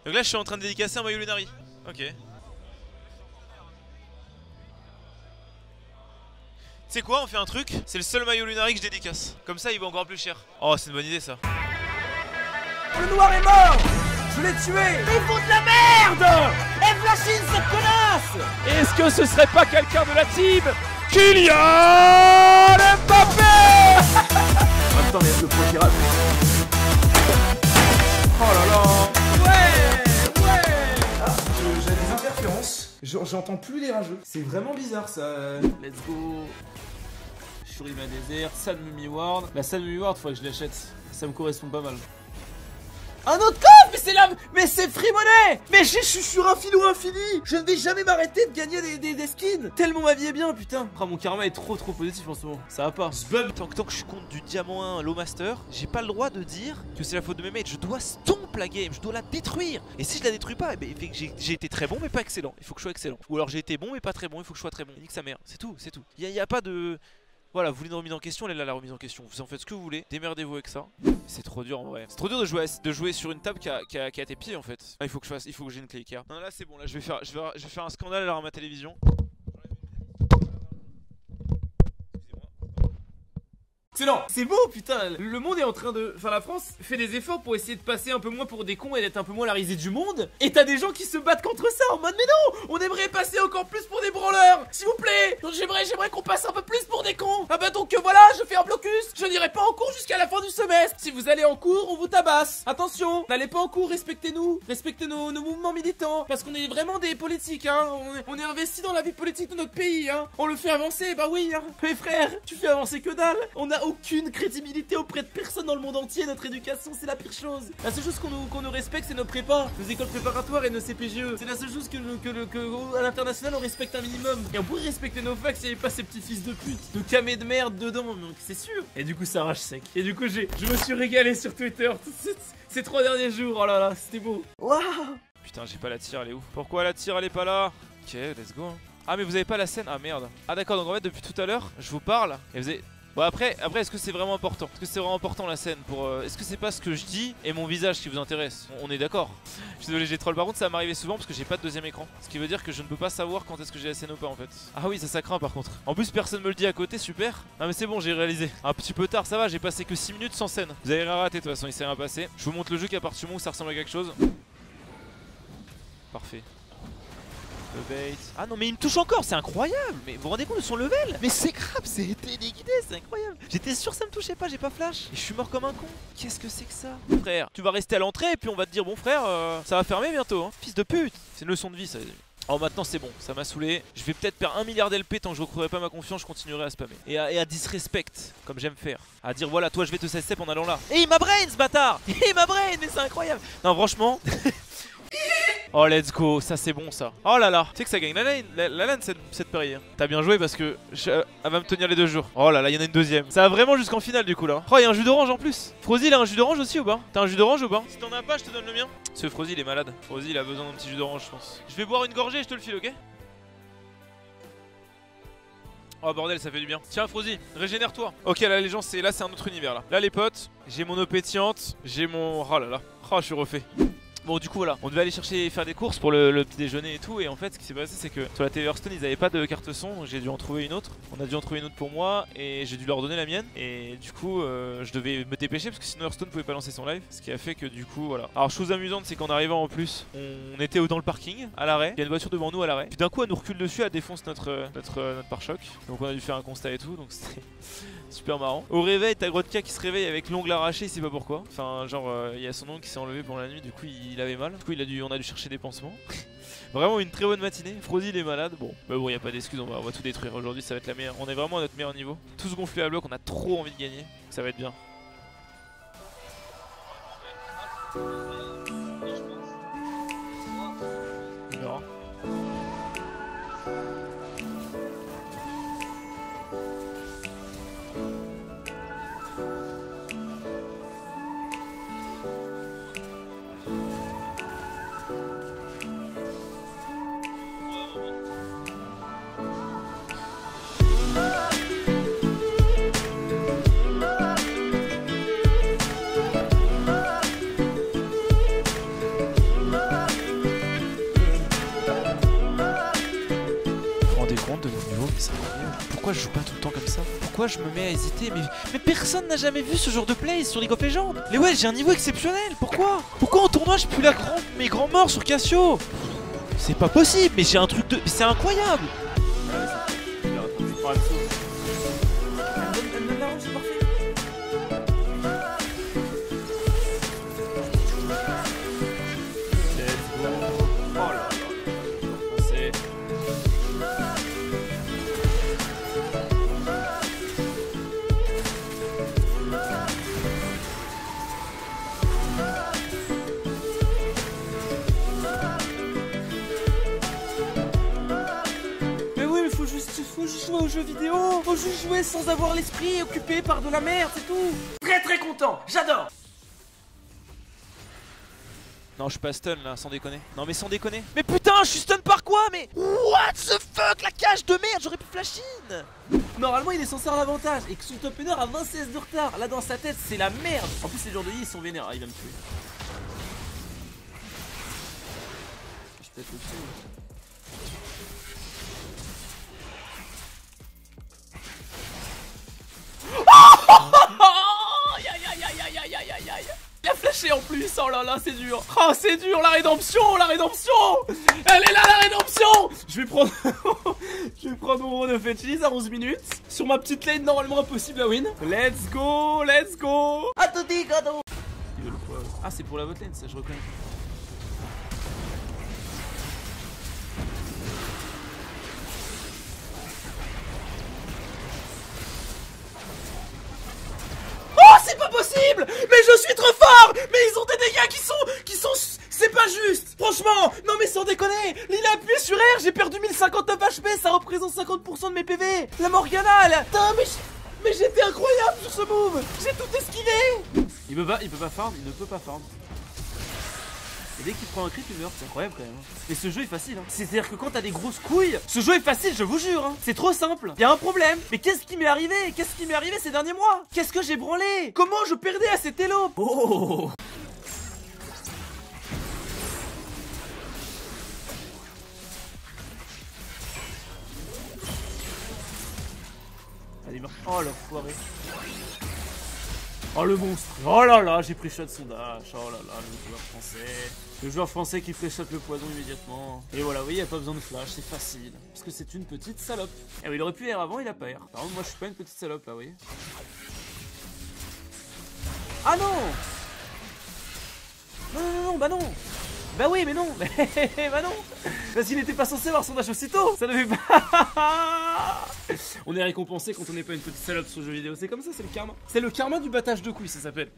Donc là je suis en train de dédicacer un maillot Lunari. Ok. Tu sais quoi, on fait un truc, c'est le seul maillot Lunari que je dédicace. Comme ça il va encore plus cher. Oh c'est une bonne idée ça. Le noir est mort. Je l'ai tué. Ils font de la merde. Et Flashine cette connasse. Est-ce que ce serait pas quelqu'un de la team Kylian Mbappé? Attends mais le pro tirage. Oh là là. J'ai des interférences, j'entends plus les rageux. C'est vraiment bizarre ça. Let's go. Shurima Désert, San Mumi Ward. La San Mumi Ward, faudrait que je l'achète. Ça me correspond pas mal. Un autre coffre. Mais c'est là. Mais c'est Free Money. Mais je suis sur un filou infini. Je ne vais jamais m'arrêter de gagner des skins. Tellement ma vie est bien, putain. Ah, mon karma est trop positif en ce moment. Ça va pas. Tant que je suis contre du diamant 1 low master, j'ai pas le droit de dire que c'est la faute de mes mates. Je dois stomp la game, je dois la détruire. Et si je la détruis pas, eh ben, j'ai été très bon mais pas excellent. Il faut que je sois excellent. Ou alors j'ai été bon mais pas très bon, il faut que je sois très bon. Nique sa mère, c'est tout, c'est tout. Y a pas de... Voilà, vous voulez une remise en question, elle est là la remise en question. Vous en faites ce que vous voulez, démerdez-vous avec ça. C'est trop dur en vrai. C'est trop dur de jouer sur une table qui a tes pieds en fait. Ah, il faut que j'ai une clé Ikea. Non là c'est bon, là je vais faire un scandale à ma télévision. Excellent. C'est beau putain. Le monde est en train de... Enfin la France fait des efforts pour essayer de passer un peu moins pour des cons et d'être un peu moins la risée du monde. Et t'as des gens qui se battent contre ça en mode mais non, on aimerait passer encore plus pour des branleurs. S'il vous plaît. J'aimerais qu'on passe un peu plus pour des cons. Ah bah donc voilà, je fais un blocus. Je n'irai pas en cours jusqu'à la fin du semestre. Si vous allez en cours, on vous tabasse. Attention, n'allez pas en cours, respectez-nous. Respectez nos mouvements militants. Parce qu'on est vraiment des politiques hein. On est investi dans la vie politique de notre pays hein. On le fait avancer, bah oui hein. Mais frère, tu fais avancer que dalle. On a aucune crédibilité auprès de personne dans le monde entier. Notre éducation c'est la pire chose. La seule chose qu'on nous respecte c'est nos prépas, nos écoles préparatoires et nos CPGE. C'est la seule chose que à l'international on respecte un minimum. Et on pourrait respecter nos facs s'il n'y avait pas ces petits fils de pute de camés de merde dedans, donc c'est sûr. Et du coup ça rage sec. Et du coup je me suis régalé sur Twitter ces 3 derniers jours. Oh là là c'était beau. Waouh. Putain j'ai pas la tire, elle est où? Pourquoi la tire elle est pas là? Ok let's go. Ah mais vous avez pas la scène? Ah merde. Ah d'accord, donc en fait depuis tout à l'heure je vous parle et vous avez... Bon après est-ce que c'est vraiment important? Est-ce que c'est vraiment important la scène pour... Est-ce que c'est pas ce que je dis et mon visage qui vous intéresse? On est d'accord. Je suis désolé j'ai troll, par contre ça m'arrivait souvent parce que j'ai pas de deuxième écran. Ce qui veut dire que je ne peux pas savoir quand est-ce que j'ai la scène ou pas en fait. Ah oui ça craint par contre. En plus personne me le dit à côté, super. Ah mais c'est bon j'ai réalisé. Un petit peu tard ça va, j'ai passé que 6 minutes sans scène. Vous avez rien raté de toute façon, il s'est rien passé. Je vous montre le jeu qu'à partir du moment où ça ressemble à quelque chose. Parfait. Le bait. Ah non mais il me touche encore, c'est incroyable. Mais vous vous rendez compte de son level? Mais c'est grave, c'est téléguidé, c'est incroyable. J'étais sûr que ça me touchait pas, j'ai pas flash. Et je suis mort comme un con. Qu'est-ce que c'est que ça? Frère, tu vas rester à l'entrée et puis on va te dire bon frère, ça va fermer bientôt hein. Fils de pute. C'est une leçon de vie ça les amis. Alors maintenant c'est bon, ça m'a saoulé. Je vais peut-être perdre 1 milliard d'LP tant que je recourerai pas ma confiance, je continuerai à spammer. Et à disrespect, comme j'aime faire. À dire voilà, toi je vais te step en allant là. Et il m'a brain ce bâtard. Il m'a brain, mais c'est incroyable. Non franchement... Oh let's go, ça c'est bon ça. Oh là là, tu sais que ça gagne la lane cette pari. T'as bien joué parce que elle va me tenir les 2 jours. Oh là là, il y en a une deuxième. Ça va vraiment jusqu'en finale du coup là. Oh il y a un jus d'orange en plus. Frozy il a un jus d'orange aussi ou pas? T'as un jus d'orange ou pas? Si t'en as pas je te donne le mien. Ce Frozy il est malade. Frozy il a besoin d'un petit jus d'orange je pense. Je vais boire une gorgée et je te le file ok? Oh bordel ça fait du bien. Tiens Frozy, régénère-toi. Ok là les gens c'est un autre univers là. Là les potes, j'ai mon eau pétillante, j'ai mon... Oh là là, oh je suis refait. Bon du coup voilà, on devait aller faire des courses pour le petit déjeuner et tout. Et en fait ce qui s'est passé c'est que sur la TV Hearthstone ils avaient pas de carte son. Donc j'ai dû en trouver une autre. On a dû en trouver une autre pour moi et j'ai dû leur donner la mienne. Et du coup je devais me dépêcher parce que sinon Hearthstone pouvait pas lancer son live. Ce qui a fait que du coup voilà. Alors chose amusante c'est qu'en arrivant en plus on était dans le parking à l'arrêt. Il y a une voiture devant nous à l'arrêt. Puis d'un coup elle nous recule dessus, elle défonce notre pare-choc. Donc on a dû faire un constat et tout. Donc c'était super marrant. Au réveil t'as Grotka qui se réveille avec l'ongle arraché, il sait pas pourquoi. Enfin genre il y a son ongle qui s'est enlevé pendant la nuit. Du coup il avait mal. Du coup on a dû chercher des pansements. Vraiment une très bonne matinée. Frozy il est malade. Bon, mais bon, y a pas d'excuse, on va tout détruire. Aujourd'hui ça va être la meilleure. On est vraiment à notre meilleur niveau. Tous gonflés à bloc, on a trop envie de gagner. Ça va être bien. Non. c'est incroyable. Pourquoi je joue pas tout le temps comme ça? Pourquoi je me mets à hésiter? Mais personne n'a jamais vu ce genre de play sur League of Legends. Mais ouais, j'ai un niveau exceptionnel. Pourquoi en tournoi je pue mes grands morts sur Cassio? C'est pas possible, mais j'ai un truc de... C'est incroyable. Faut juste jouer aux jeux vidéo. Faut juste jouer sans avoir l'esprit occupé par de la merde, c'est tout. Très content, j'adore. Non, je suis pas stun là, sans déconner. Non, mais sans déconner. Mais putain, je suis stun par quoi? Mais what the fuck, la cage de merde, j'aurais pu flash in. Normalement, il est censé avoir l'avantage et que son top 1 a 20 CS de retard. Là, dans sa tête, c'est la merde. En plus, les joueurs de I, ils sont vénères. Ah, il va me tuer. Je peux être le tuer. Il a flashé en plus, oh là là, c'est dur. Oh, c'est dur, la rédemption. Elle est là, la rédemption. Je vais prendre je vais prendre mon run of Fetchies à 11 minutes. Sur ma petite lane, normalement impossible à win. Let's go. A tutti cadeau. Ah, c'est pour la bot lane, ça, je reconnais. C'est pas possible. Mais je suis trop fort. Mais ils ont des dégâts qui sont c'est pas juste. Franchement, non mais sans déconner. Il a appuyé sur R, j'ai perdu 1059 HP. Ça représente 50% de mes PV. La Morgana, là. Putain, mais j'étais incroyable sur ce move. J'ai tout esquivé. Il peut pas farm, il ne peut pas farm. Et dès qu'il prend un crit, il meurt, c'est incroyable quand même. Et ce jeu est facile, hein. C'est-à-dire que quand t'as des grosses couilles, ce jeu est facile, je vous jure, hein. C'est trop simple. Y a un problème. Mais qu'est-ce qui m'est arrivé ces derniers mois? Qu'est-ce que j'ai branlé? Comment je perdais à cet élo? Oh. Allez, meurt. Oh l'enfoiré. Oh le monstre. Oh là là, j'ai pré-shot son dash. Oh là là, le joueur français. Le joueur français qui pré-shot le poison immédiatement. Et voilà, vous voyez, il n'y a pas besoin de flash, c'est facile. Parce que c'est une petite salope. Et oui, il aurait pu R avant, il a pas R. Par contre, moi je suis pas une petite salope là, vous voyez. Ah non. Non, bah non. Bah oui, mais non. Bah non. Parce qu'il n'était pas censé avoir son dash aussitôt. Ça devait pas. On est récompensé quand on n'est pas une petite salope sur le jeu vidéo. C'est comme ça, c'est le karma. C'est le karma du battage de couilles, ça s'appelle.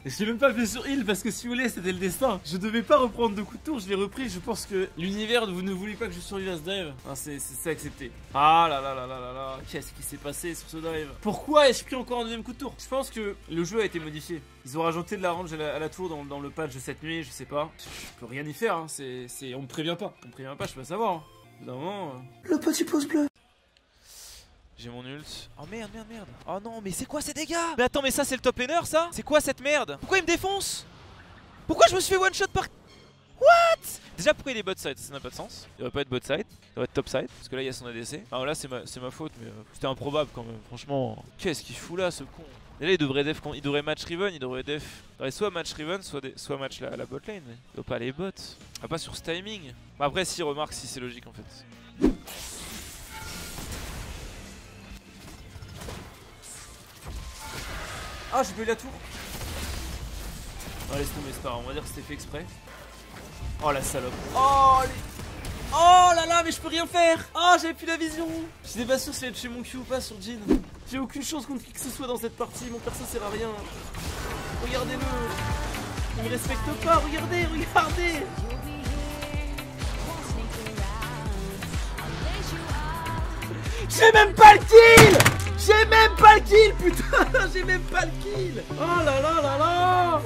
Je l'ai même pas fait sur heal parce que si vous voulez c'était le destin. Je devais pas reprendre de coups de tour, je l'ai repris. Je pense que l'univers, vous ne voulez pas que je survive à ce dive. Ah, c'est accepté. Ah là là là là là là. Qu'est-ce qui s'est passé sur ce dive? Pourquoi ai-je pris encore un deuxième coup de tour? Je pense que le jeu a été modifié. Ils ont rajouté de la range à la tour dans le patch de cette nuit, je sais pas. Je peux rien y faire, hein. On me prévient pas. On me prévient pas, je peux pas savoir. Hein. Évidemment. Le petit pouce bleu. J'ai mon ult. Oh merde. Oh non, mais c'est quoi ces dégâts? Mais attends, mais ça c'est le top laner ça? C'est quoi cette merde? Pourquoi il me défonce? Pourquoi je me suis fait one shot par... What? Déjà pourquoi il est bot side? Ça n'a pas de sens. Il devrait pas être bot side, il devrait être top side. Parce que là il y a son ADC. Alors là c'est ma faute, mais c'était improbable quand même. Franchement, qu'est-ce qu'il fout là ce con? Et là il devrait match Riven, il devrait soit match Riven, soit match la bot lane. Mais il doit pas aller bot. Ah, pas sur ce timing. Bah, après si remarque si c'est logique en fait. Ah, j'ai pas eu la tour. Oh, laisse tomber, c'est pas grave, on va dire que c'était fait exprès. Oh la salope. Oh là là, mais je peux rien faire. Oh, j'avais plus la vision. J'étais pas sûr si elle tuer mon Q ou pas sur Jhin. J'ai aucune chance contre qui que ce soit dans cette partie. Mon perso sert à rien. Regardez-le. Il me respecte pas, regardez. J'ai même pas le kill. Putain, j'ai même pas le kill. Oh là là là là.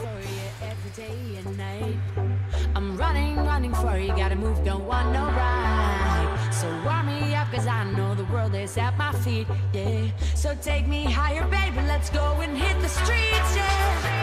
I'm running for you, gotta move, don't want no ride. So warm me up, cause I know the world is at my feet, yeah. So take me higher, baby, let's go and hit the streets, yeah.